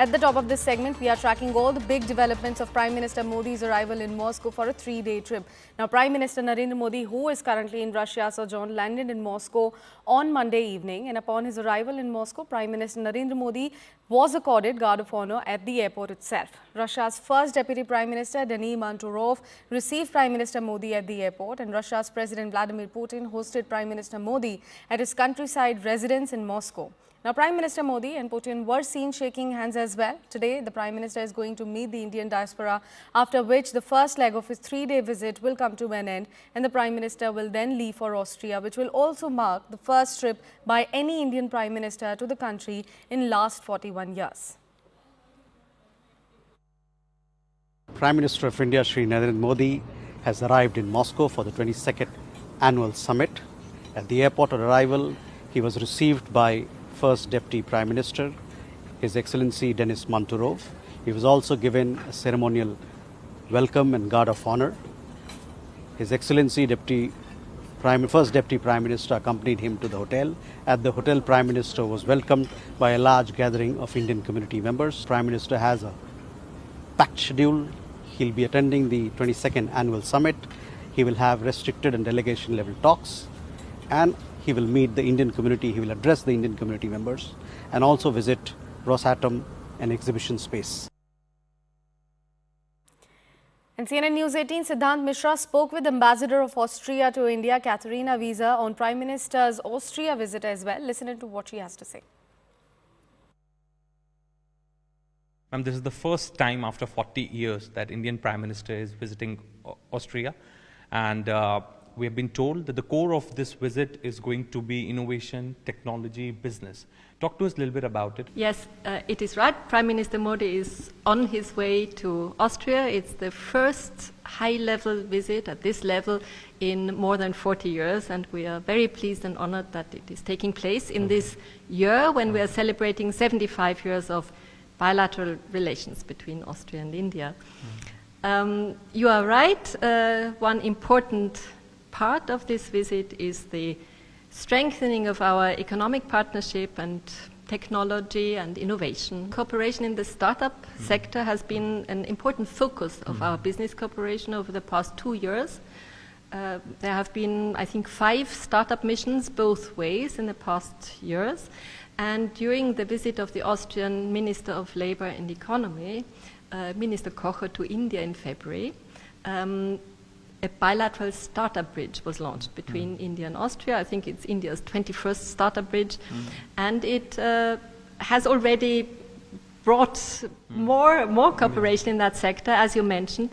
At the top of this segment, we are tracking all the big developments of Prime Minister Modi's arrival in Moscow for a 3-day trip. Now, Prime Minister Narendra Modi, who is currently in Russia, sojourned landed in Moscow on Monday evening. And upon his arrival in Moscow, Prime Minister Narendra Modi was accorded Guard of Honor at the airport itself. Russia's first Deputy Prime Minister, Denis Manturov, received Prime Minister Modi at the airport, and Russia's President Vladimir Putin hosted Prime Minister Modi at his countryside residence in Moscow. Now, Prime Minister Modi and Putin were seen shaking hands as well. Today, the Prime Minister is going to meet the Indian diaspora, after which the first leg of his 3-day visit will come to an end, and the Prime Minister will then leave for Austria, which will also mark the first trip by any Indian Prime Minister to the country in last 41 years. Prime Minister of India, Shri Narendra Modi, has arrived in Moscow for the 22nd annual summit. At the airport of arrival, he was received by First Deputy Prime Minister, His Excellency Denis Manturov. He was also given a ceremonial welcome and Guard of Honor. His Excellency First Deputy Prime Minister accompanied him to the hotel. At the hotel, Prime Minister was welcomed by a large gathering of Indian community members. Prime Minister has a packed schedule. He'll be attending the 22nd annual summit. He will have restricted and delegation level talks, and he will meet the Indian community, he will address the Indian community members, and also visit Rosatom, an exhibition space. And CNN News 18 Siddhant Mishra spoke with Ambassador of Austria to India, Katharina Wiese, on Prime Minister's Austria visit as well. Listen to what she has to say. Ma'am, this is the first time after 40 years that Indian Prime Minister is visiting Austria, and we have been told that the core of this visit is going to be innovation, technology, business. Talk to us a little bit about it. Yes, it is right. Prime Minister Modi is on his way to Austria. It's the first high-level visit at this level in more than 40 years, and we are very pleased and honored that it is taking place in this year when we are celebrating 75 years of bilateral relations between Austria and India. You are right. One important part of this visit is the strengthening of our economic partnership and technology and innovation. Cooperation in the startup sector has been an important focus of our business cooperation over the past 2 years. There have been, I think, 5 startup missions both ways in the past years. And during the visit of the Austrian Minister of Labour and Economy, Minister Kocher, to India in February, a bilateral startup bridge was launched between India and Austria. I think it's India's 21st startup bridge. And it has already brought more cooperation in that sector, as you mentioned.